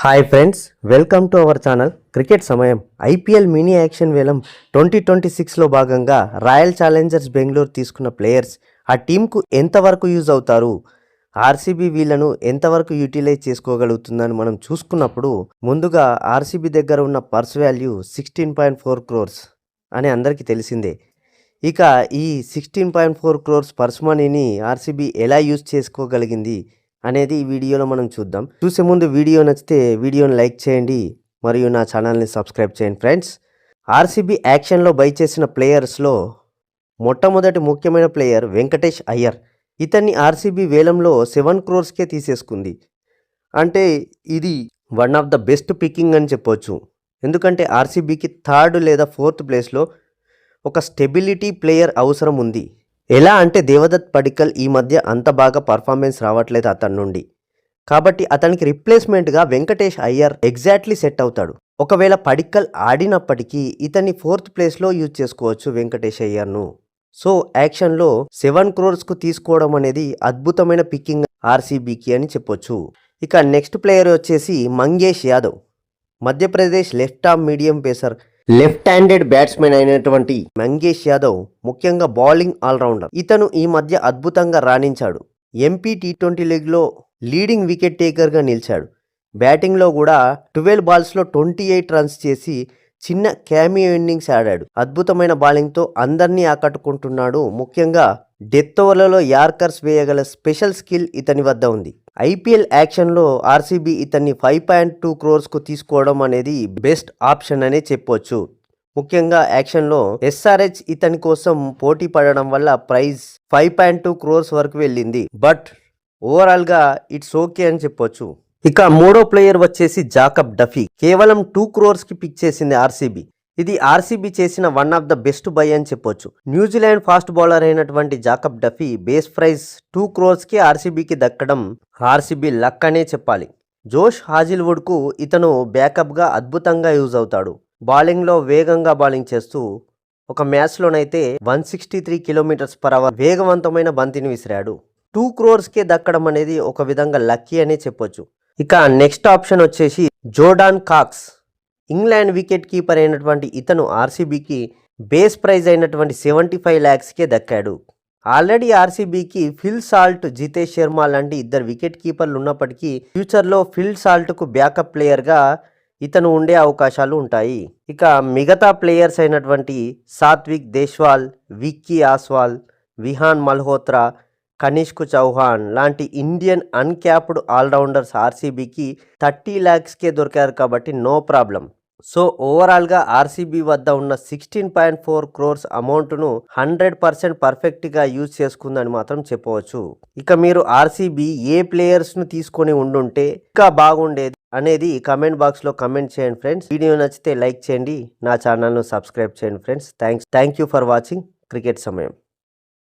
Hi friends, welcome to our channel cricket సమయం. IPL mini action వేలం 2026లో భాగంగా royal Challengers Bengaluru తీసుకున్న ప్లేయర్స్ ఆ టీంకు ఎంతవరకు యూజ్ అవుతారు, ఆర్సీబీ వీళ్ళను ఎంతవరకు యూటిలైజ్ చేసుకోగలుగుతుందని మనం చూసుకున్నప్పుడు ముందుగా ఆర్సీబీ దగ్గర ఉన్న పర్స్ వాల్యూ 16.4 crores అని అందరికీ తెలిసిందే. ఇక ఈ 16.4 crores పర్స్ మనీని ఆర్సీబీ ఎలా యూజ్ చేసుకోగలిగింది అనేది ఈ వీడియోలో మనం చూద్దాం. చూసే ముందు వీడియో నచ్చితే వీడియోని లైక్ చేయండి మరియు నా ఛానల్ని సబ్స్క్రైబ్ చేయండి. ఫ్రెండ్స్, ఆర్సీబీ యాక్షన్లో బై చేసిన ప్లేయర్స్లో మొట్టమొదటి ముఖ్యమైన ప్లేయర్ వెంకటేష్ అయ్యర్. ఇతన్ని ఆర్సీబీ వేలంలో 7 crores తీసేసుకుంది. అంటే ఇది one of the best picking అని చెప్పొచ్చు. ఎందుకంటే ఆర్సీబీకి 3rd లేదా 4th ప్లేస్లో ఒక స్టెబిలిటీ ప్లేయర్ అవసరం ఉంది. ఎలా అంటే దేవదత్ పడిక్కల్ ఈ మధ్య అంత బాగా పర్ఫార్మెన్స్ రావట్లేదు అతని నుండి. కాబట్టి అతనికి రిప్లేస్మెంట్గా వెంకటేష్ అయ్యర్ ఎగ్జాక్ట్లీ సెట్ అవుతాడు. ఒకవేళ పడిక్కల్ ఆడినప్పటికీ ఇతన్ని 4th ప్లేస్లో యూజ్ చేసుకోవచ్చు వెంకటేష్ అయ్యర్ను. సో యాక్షన్లో 7 crores తీసుకోవడం అనేది అద్భుతమైన పికింగ్ ఆర్సీబీకి అని చెప్పొచ్చు. ఇక నెక్స్ట్ ప్లేయర్ వచ్చేసి Mangesh Yadav. Madhya Pradesh left arm medium pacer, left handed batsmen అయినటువంటి మంగేష్ యాదవ్ ముఖ్యంగా బౌలింగ్ ఆల్రౌండర్. ఇతను ఈ మధ్య అద్భుతంగా రాణించాడు. ఎంపీ టీ20 లీగ్లో లీడింగ్ వికెట్ టేకర్గా నిలిచాడు. బ్యాటింగ్లో కూడా 12 balls 28 runs చేసి చిన్న క్యామియో ఇన్నింగ్స్ ఆడాడు. అద్భుతమైన బౌలింగ్తో అందరినీ ఆకట్టుకుంటున్నాడు. ముఖ్యంగా డెత్ ఓవర్లలో యార్కర్స్ వేయగల స్పెషల్ స్కిల్ ఇతని వద్ద ఉంది. ఐపీఎల్ యాక్షన్లో ఆర్సీబీ ఇతన్ని 5.2 crores తీసుకోవడం అనేది బెస్ట్ ఆప్షన్ అనే చెప్పొచ్చు. ముఖ్యంగా యాక్షన్లో ఎస్ఆర్హెచ్ ఇతని కోసం పోటీ పడడం వల్ల ప్రైజ్ 5.2 crores వరకు వెళ్ళింది. బట్ ఓవరాల్గా ఇట్స్ ఓకే అని చెప్పొచ్చు. ఇక మూడో ప్లేయర్ వచ్చేసి జాకబ్ డఫీ. కేవలం 2 crores పిక్ చేసింది ఆర్సీబీ. ఇది ఆర్సీబీ చేసిన one of the best buy అని చెప్పొచ్చు. న్యూజిలాండ్ ఫాస్ట్ బౌలర్ అయినటువంటి Jacob Duffy base price 2 crores ఆర్సీబీకి దక్కడం ఆర్సీబీ లక్ అనే చెప్పాలి. జోష్ హాజిల్వుడ్కు ఇతను బ్యాకప్గా అద్భుతంగా యూజ్ అవుతాడు. బౌలింగ్లో వేగంగా బౌలింగ్ చేస్తూ ఒక మ్యాచ్లోనైతే 163 km/h వేగవంతమైన బంతిని విసిరాడు. 2 crores దక్కడం అనేది ఒక విధంగా లక్కీ అనే చెప్పొచ్చు. ఇక నెక్స్ట్ ఆప్షన్ వచ్చేసి Jordan Cox. England wicket keeper అయినటువంటి ఇతను ఆర్సీబీకి బేస్ ప్రైజ్ అయినటువంటి 75 lakhs దక్కాడు. ఆల్రెడీ ఆర్సీబీకి ఫిల్ సాల్ట్, జితేష్ శర్మ లాంటి 2 వికెట్ కీపర్లు ఉన్నప్పటికీ ఫ్యూచర్లో ఫిల్ సాల్ట్కు బ్యాకప్ ప్లేయర్గా ఇతను ఉండే అవకాశాలు ఉంటాయి. ఇక మిగతా ప్లేయర్స్ అయినటువంటి సాత్విక్ దేశ్వాల్, విక్కీ ఆస్వాల్, విహాన్ మల్హోత్రా, కనిష్క్ చౌహాన్ లాంటి ఇండియన్ అన్క్యాప్డ్ ఆల్రౌండర్స్ ఆర్సీబీకి 30 lakhs దొరికారు కాబట్టి నో ప్రాబ్లం. సో ఓవరాల్గా ఆర్సీబీ వద్ద ఉన్న 16.4 crores అమౌంట్ను 100% పర్ఫెక్ట్గా యూజ్ చేసుకుందని మాత్రం చెప్పవచ్చు. ఇక మీరు ఆర్సీబీ ఏ ప్లేయర్స్ను తీసుకొని ఉండుంటే ఇంకా బాగుండేది అనేది కామెంట్ బాక్స్లో కమెంట్ చేయండి ఫ్రెండ్స్. వీడియో నచ్చితే లైక్ చేయండి, నా ఛానల్ను సబ్స్క్రైబ్ చేయండి friends. Thank you for watching cricket సమయం.